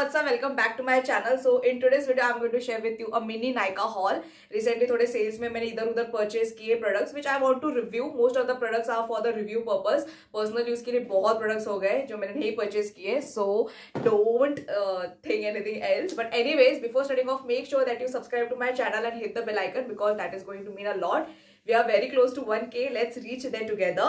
what's up? Welcome back to my channel. So in today's video I'm going to share with you a mini Nykaa haul. Recently थोड़े sales में मैंने इधर उधर purchase किए products which I want to review. Most of the products are for the review purpose. Personal use के लिए बहुत products हो गए जो मैंने नहीं purchase किए. So don't think anything else. But anyways, before starting off, make sure that you subscribe to my channel and hit the bell icon because that is going to mean a lot. We are very close to 1K. Let's reach there together.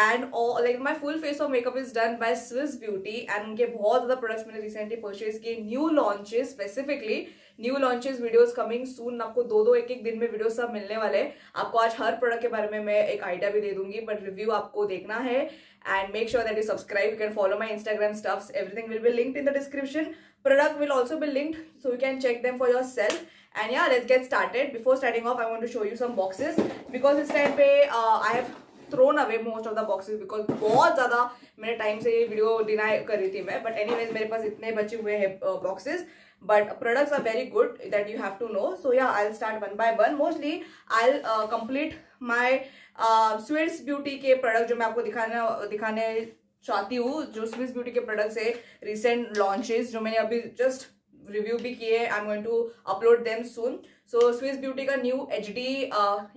And all like my full face of makeup is done by Swiss Beauty. And उनके बहुत ज़्यादा products मैंने recently purchase किए. New launches specifically. New launches videos coming soon. आपको दो एक एक दिन में वीडियो सब मिलने वाले हैं. आपको आज हर प्रोडक्ट के बारे में मैं एक आइडिया भी दे दूंगी, बट रिव्यू आपको देखना है. And make sure that you subscribe. You can follow my Instagram stuffs. Everything will be linked in the description. Product will also be linked, so you can check them for yourself. And yeah, let's get started. Before starting off, I want to show you some boxes because this time पे I have thrown away most of the boxes because बहुत ज़्यादा मेरे time से ये video deny कर रही थी मैं. But anyways, मेरे पास इतने बचे हुए हैं boxes. But products are very good that you have to know. So yeah, I'll start one by one. Mostly I'll complete my Swiss Beauty के product जो मैं आपको दिखाने चाहती हूँ. जो स्विस ब्यूटी के प्रोडक्ट्स है रिसेंट लॉन्चेस जो मैंने अभी जस्ट रिव्यू भी किए. I am going to upload them soon. So Swiss Beauty का न्यू HD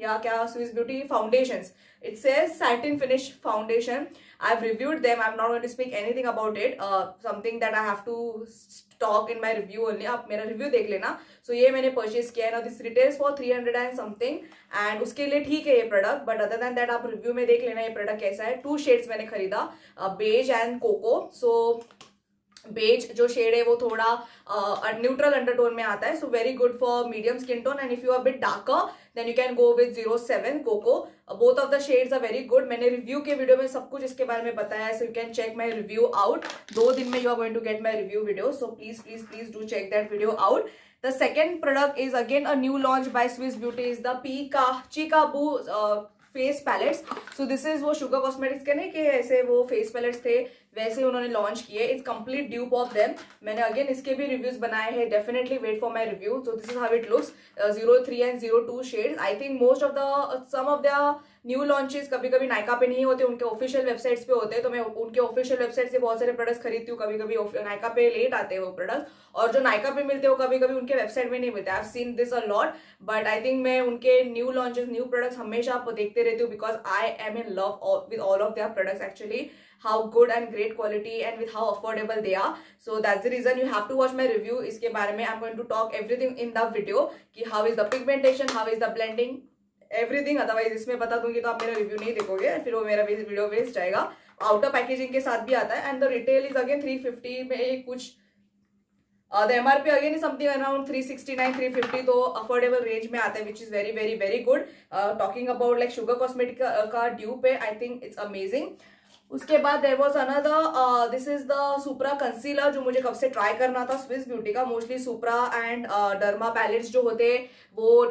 या क्या Swiss Beauty foundations. It says satin finish foundation. I have reviewed them. I am not going to speak anything about it. Something that I have to talk in my review only. आप मेरा review देख लेना. सो ये मैंने purchase किया है ना. This retails for 300 and something. And उसके लिए ठीक है ये product, but other than that आप रिव्यू में देख लेना ये प्रोडक्ट कैसा है. 2 शेड्स मैंने खरीदा, beige and cocoa. So beige जो शेड है वो थोड़ा न्यूट्रल अंडरटोन में आता है. So very good for medium skin tone. And if you are bit darker then you can go with 07 cocoa. Both of the shades are very good. मैंने review के video में सब कुछ इसके बारे में बताया है. So you can check my review out. 2 दिन में you are going to get my review video. So please please please do check that video out. The second product is again a new launch by Swiss Beauty. Is the Peekaboo face palettes. So this is वो Sugar Cosmetics के नहीं कि ऐसे वो face pallets थे वैसे उन्होंने launch किए. It's complete dupe of them. मैंने अगेन इसके भी रिव्यूज बनाए हैं. Definitely wait for my review. So this is how it looks. 03 and 02 shades. I think most of the some of the new launches कभी कभी नायका पे नहीं होते, उनके ऑफिशियल वेबसाइट्स पे होते हैं. तो मैं उनके ऑफिशियल वेबसाइट से बहुत सारे प्रोडक्ट्स खरीदती हूँ. कभी कभी नायका पे लेट आते हैं वो प्रोडक्ट्स, और जो नायका पे मिलते हैं वो कभी कभी उनके वेबसाइट में नहीं मिलते. I have seen this a lot. But I think मैं उनके न्यू लॉन्चेस न्यू प्रोडक्ट्स हमेशा आप देखते रहती हूँ because I am in love with all of their products actually. How good and great quality and with how affordable they are. So that's the reason you have to watch my review. इसके बारे में I'm going to talk everything in the video कि how is the pigmentation, how is the blending, everything. Otherwise इसमें बता दूंगी तो आप मेरा रिव्यू नहीं देखोगे, फिर वो मेरा वीडियो वेस्ट जाएगा. आउटर पैकेजिंग के साथ भी आता है. And the retail is again 350 में कुछ. The MRP again is something around 369, 350. तो अफोर्डेबल रेंज में आता है which is very very very good. Talking about like Sugar cosmetic का ड्यूप है. I think it's amazing. उसके बाद there was another. This is the supra concealer जो मुझे कब से ट्राई करना था स्विस ब्यूटी का. Mostly supra and derma palettes जो होते हैं वो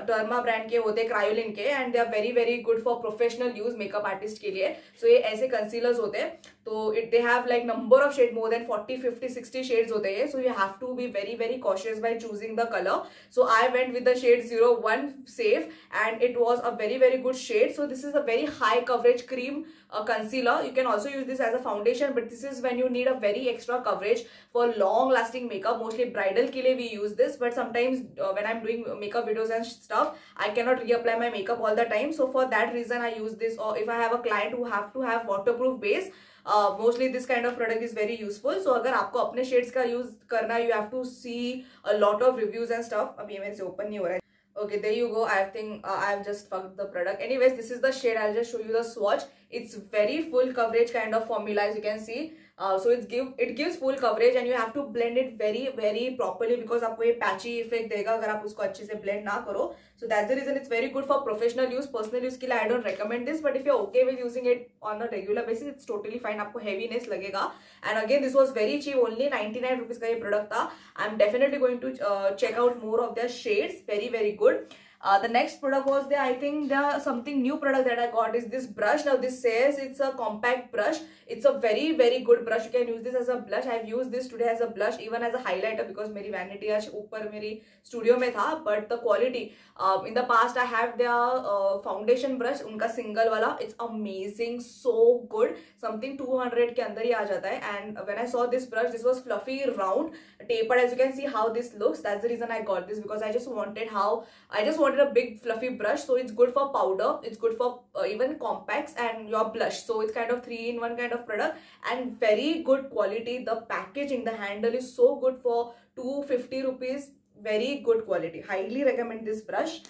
डर्मा ब्रांड के होते हैं, क्रायोलिन के. And they are very very good for professional use makeup artist के लिए. सो ये ऐसे कंसीलर्स होते हैं. तो they have like number of shade, more than 40, 50, 60 shades होते हैं. So you have to be very very cautious by choosing the colour. So I went with the shade 01 safe and it was a very very good shade. So this is a very high coverage cream concealer. You can also use this as a foundation, but this is when you need a very extra coverage for long lasting makeup. Mostly bridal के लिए we use this, but sometimes when I'm doing makeup videos and stuff, I cannot reapply my makeup all the time. So for that reason I use this. Or if I have a client who have to have waterproof base, mostly this kind of product is very useful. So अगर आपको अपने shades का use करना है, you have to see a lot of reviews and stuff. अभी मेरे से open नहीं हो रहा है. Okay, there you go. I think I have just fucked the product. Anyways, this is the shade. I'll just show you the swatch. It's very full coverage kind of formula, as you can see. So it gives full coverage and you have to blend it very very properly because आपको ये patchy effect देगा अगर आप उसको अच्छे से blend ना करो. So that's the reason it's very good for professional use. Personal use के लिए I don't recommend this, but if you're okay with using it on a regular basis, it's totally fine. आपको heaviness लगेगा. And again, this was very cheap, only 99 rupees का ये product था. I'm definitely going to check out more of their shades. Very very good. The next product was I think something new product that I got is this brush. Now this says it's a compact brush. It's a very very good brush. You can use this as a blush. I've used this today as a blush, even as a highlighter, because मेरी vanity आज ऊपर मेरी studio में था. But the quality, in the past I have their foundation brush, उनका single वाला, it's amazing, so good. Something 200 के अंदर ही आ जाता है. And when I saw this brush, this was fluffy, round, tapered. As you can see how this looks. That's the reason I got this, because I just wanted a big fluffy brush. So it's good for powder, it's good for even compacts and your blush. So it's kind of 3-in-1 kind of product, and very good quality. The packaging, the handle is so good for 250 rupees. Very good quality. Highly recommend this brush.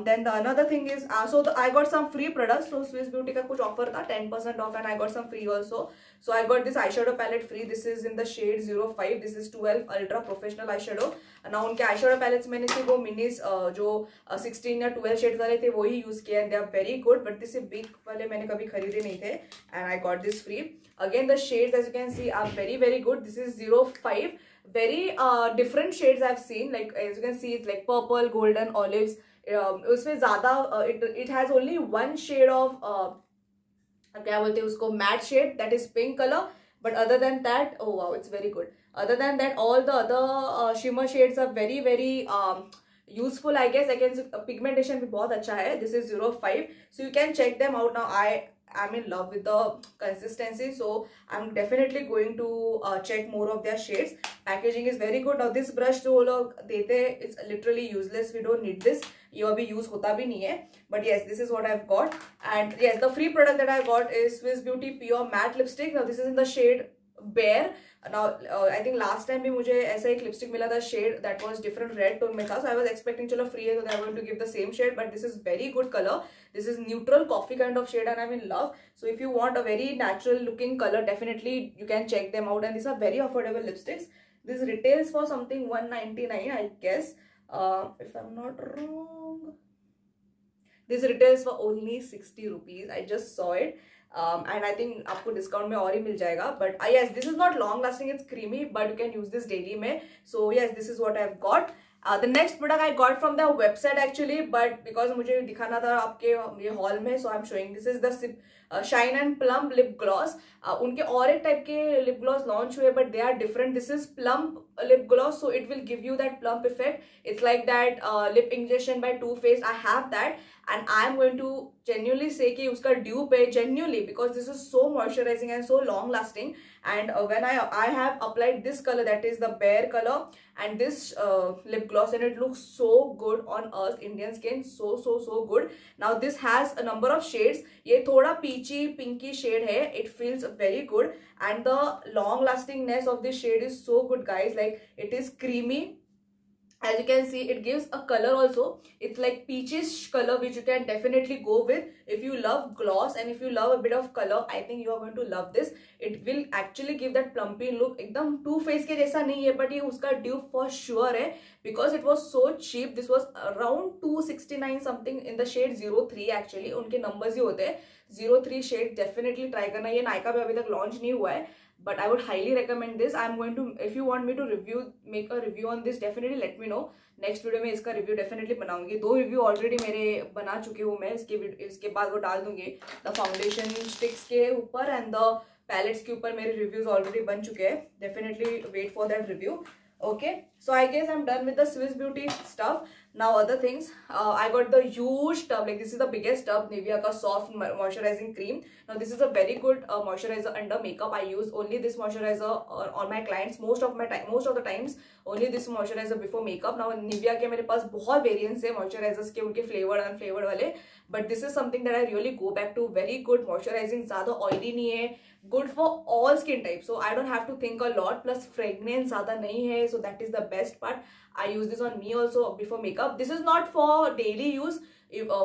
Then the another thing is, I got some free products. So Swiss Beauty का कुछ offer था 10% off, and I got some free also. So I got this eyeshadow palette free. This is in the shade 05. This is 12 Ultra Professional eyeshadow. Now उनके eyeshadow palettes मैंने सिर्फ वो minis जो 16 या 12 shades वाले थे वो ही use किए, and they are very good. But this big वाले मैंने कभी खरीदे नहीं थे, and I got this free. Again the shades, as you can see, are very very good. This is 05. Very different shades I've seen. Like as you can see, it's like purple, golden, olives. उसमें ज़्यादा it has only one shade of क्या बोलते हैं उसको, matte shade, that is pink color. But other than that, oh wow, it's very good. Other than that, all the other shimmer shades are very very useful, I guess. I can see pigmentation भी बहुत अच्छा है. This is 05, so you can check them out. Now I'm in love with the consistency, so I'm definitely going to check more of their shades. Packaging is very good. Now this brush जो लोग देते हैं, it's literally useless. We don't need this. ये अभी use होता भी नहीं है. But yes, this is what I've got. And yes, the free product that I got is Swiss Beauty Pure Matte Lipstick. Now this is in the shade Bare. Now I think last time भी मुझे ऐसा एक lipstick मिला था, shade that was different red tone में था. So I was expecting चलो free है तो they are going to give the same shade. But this is very good color. This is neutral coffee kind of shade, and I'm in love. So if you want a very natural looking color, definitely you can check them out. And these are very affordable lipsticks. This retails for something 199, I guess. If I'm not wrong, this retails for only 60 rupees. I just saw it. And I think आपको discount में और ही मिल जाएगा. But yes, this is not long lasting. It's creamy, but you can use this daily में. So yes, this is what I've got. The next product I got from their website actually, but because मुझे दिखाना था आपके ये hall में, so I'm showing. This is the Shine and Plump lip gloss. उनके और एक टाइप के lip gloss launch हुए, but they are different. This is plump lip gloss, so it will give you that plump effect. It's like that lip injection by Too Faced. I have that, and I'm going to genuinely say कि उसका dupe है genuinely, because this is so moisturizing and so long lasting. And when I have applied this color, that is the Bare color, and this lip gloss, and it looks so good on us Indian skin. So good. Now this has a number of shades. ये थोड़ा peachy pinky shade है. It feels very good, and the long lastingness of this shade is so good, guys. Like it is creamy. As you can see, it gives a color also. It's like peachish color, which you can definitely go with if you love gloss and if you love a bit of color. I think you are going to love this. It will actually give that plumpy look. एकदम Too Faced के जैसा नहीं है, but ये उसका dupe for sure है, because it was so cheap. This was around 269 something in the shade 03 actually. उनके numbers ही होते हैं. 03 shade definitely try करना. ये नायका पे अभी तक launch नहीं हुआ है. But I would highly recommend this. I'm going to, if you want me to make a review on this, definitely let me know. Next video में इसका review definitely बनाऊंगी. 2 review already मेरे बना चुके हूँ मैं. इसके बाद वो डाल दूंगी. The foundation sticks के ऊपर and the palettes के ऊपर मेरे reviews already बन चुके हैं. Definitely wait for that review. Okay, so I guess I'm done with the Swiss Beauty stuff. Now other things, I got the huge tub. Like this is the biggest tub, Nivea ka soft moisturizing cream. Now this is a very good moisturizer under makeup. I use only this moisturizer on my clients most of the times. Only this moisturizer before makeup. Now Nivea के मेरे पास बहुत variants है moisturizers के, उनके flavored and unflavored वाले. But this is something that I really go back to. Very good moisturizing, ज़्यादा oily नहीं है. Good for all skin types, so I don't have to think a lot. Plus fragrance ज़्यादा नहीं है, so that is the best part. I use this on me also before makeup. This is not for daily use.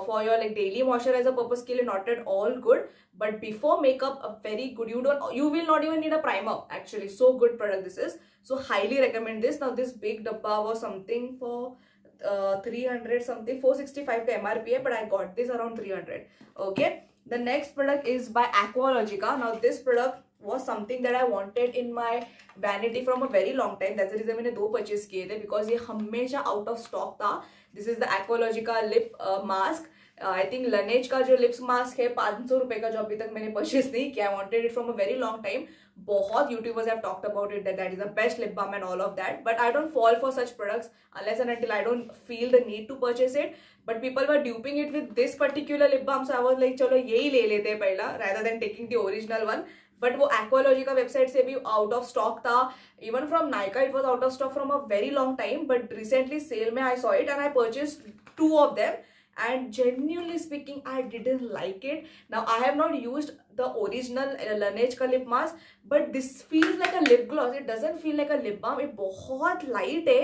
For your like daily moisturizer purpose के लिए not at all good. But before makeup, a very good. You will not even need a primer actually. So good product this is. So highly recommend this. Now this big dabba was something for 300 something, 465 का MRP है, but I got this around 300. Okay. The next product is by Aqualogica. Now this product was something that I wanted in my vanity from a very long time. That's the reason मैंने 2 purchase किए थे, because ये हमेशा out of stock था. This is the Aqualogica lip mask. I think Laneige का जो lips mask है 500 रुपए का, जो अभी तक मैंने परचेज नहीं किया. I wanted it from a very long time. बहुत YouTubers have talked about it that is the best lip balm and all of that, but I don't fall for such products unless and until I don't feel the need to purchase it. But people were duping it with this particular lip balm, so I was like चलो यही ले लेते हैं पहला, rather than taking the original one. But वो Aqualogica website से भी out of stock था. Even from Nykaa it was out of stock from a very long time, but recently sale में I saw it and I purchase 2 of them. And genuinely speaking, I didn't like it. Now I have not used the original Laneige का lip mask, but this feels like a lip gloss. It doesn't feel like a lip balm. ये बहुत light है.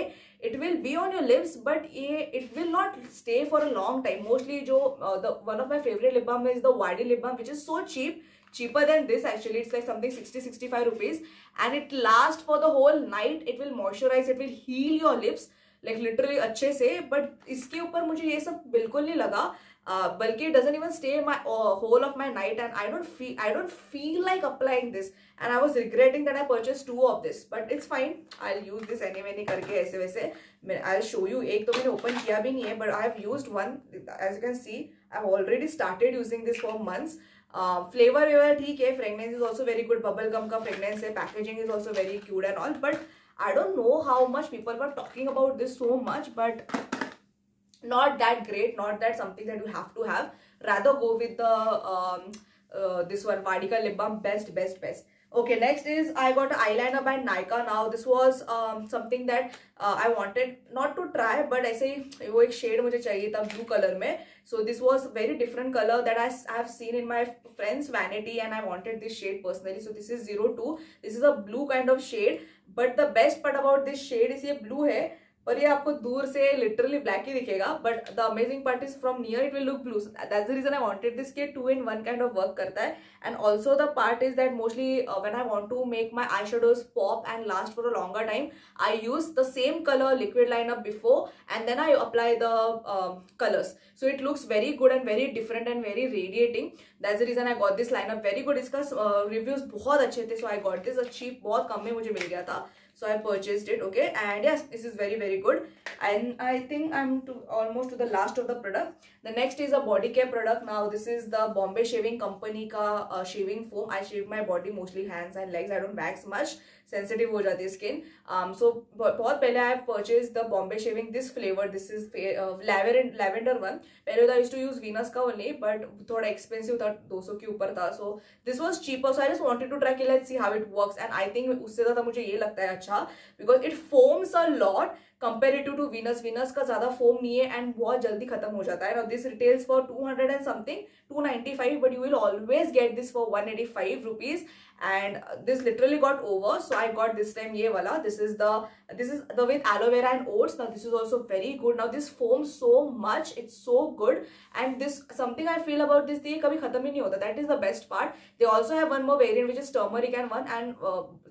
It will be on your lips, but it will not stay for a long time. Mostly जो one of my favorite lip balm is the YD lip balm, which is so cheap. Cheaper than this actually. It's like something 60-65 rupees, and it lasts for the whole night. It will moisturize. It will heal your lips. Like literally अच्छे से. But इसके ऊपर मुझे ये सब बिल्कुल नहीं लगा, बल्कि it doesn't even stay my whole of my night, and I don't feel like applying this, and I was regretting that I purchase 2 of this. But it's fine, I will use this anyway. नहीं करके ऐसे वैसे I will show you. एक तो मैंने open किया भी नहीं है, but I have used one. As you can see I have already started using this for months. Flavour वेवर ठीक है, fragrance is also very good, bubble gum का फ्रेगनेंस है, packaging is also very cute and all. But I don't know how much people were talking about this so much, but not that great, not that something that you have to have. Rather go with the this one, Vadika lip balm, best. Okay, next is I got an eyeliner by Nykaa. Now this was something that I wanted not to try, but ऐसे ही वो एक shade मुझे चाहिए था blue color में. So this was very different color that I have seen in my friend's vanity, and I wanted this shade personally. So this is 02. This is a blue kind of shade. But the best part about this shade is ये blue है, पर ये आपको दूर से literally black ही दिखेगा, but the amazing part is from near it will look blue. That's the reason I wanted this, के 2-in-1 काइंड ऑफ वर्क करता है. And also the part is that mostly when I want to make my eye shadows pop and last for a longer time, I use the same colour liquid liner before and then I apply the colours. So it looks very good and very different and very radiating. That's the reason I got this liner. Very good. इसका reviews बहुत अच्छे थे, so I got this. Cheap बहुत कम में मुझे मिल गया था, so I purchased it. Okay, and yes, this is very good. And I think I'm almost to the last of the product. The next is a body care product. Now this is the Bombay Shaving Company का shaving foam. I shave my body mostly hands and legs. I don't wax much. Sensitive हो जाती है skin. So बहुत पहले I have purchased the Bombay Shaving this flavor. This is lavender one. पहले I used to use Venus का only, but थोड़ा expensive था, 200 के ऊपर था. So this was cheaper. So I just wanted to try कि let's see how it works. And I think उससे ज़्यादा मुझे ये लगता है अच्छा, because it foams a lot comparative to Venus. Venus का ज़्यादा foam नहीं है and बहुत जल्दी खत्म हो जाता है. Now this retails for 200 and something, 295, but you will always get this for 185 rupees. And this literally got over, so I got this time ये वाला. This is the with aloe vera and oats. Now this is also very good. Now this foams so much, it's so good. And this something I feel about this, ये कभी खत्म ही नहीं होता. That is the best part. They also have one more variant which is turmeric and one, and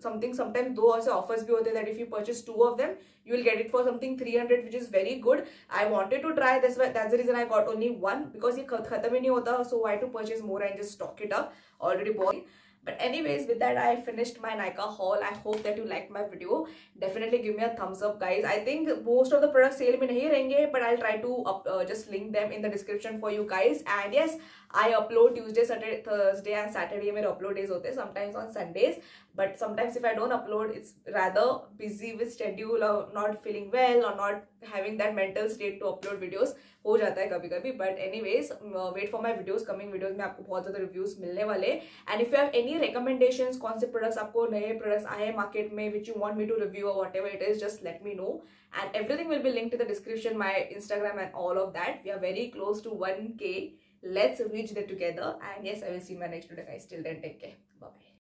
sometimes दो ऐसे offers भी होते हैं that if you purchase 2 of them, you will get it for something 300, which is very good. I wanted to try this, that's the reason I got only one, because ये खत्म ही नहीं होता. So why to purchase more and just stock it up? Already bought. But anyways, with that I finished my Nykaa haul. I hope that you liked my video. Definitely give me a thumbs up, guys. I think most of the products sale में नहीं रहेंगे, but I'll try to just link them in the description for you guys. And yes, I upload Tuesday, Saturday, Thursday and Saturday मेरे upload days होते हैं, sometimes on Sundays. But sometimes if I don't upload, it's rather busy with schedule or not feeling well or not having that mental state to upload videos. हो जाता है कभी कभी. But anyways, wait for my videos. Coming videos में आपको बहुत ज़्यादा reviews मिलने वाले. And if you have any recommendations, कौन से products आपको नए products आए हैं market में which you want me to review or whatever it is, just let me know. And everything will be linked in the description, my Instagram and all of that. We are very close to 1K. Let's reach that together. And yes, I will see you in my next video, guys. Till then, take care. Bye bye.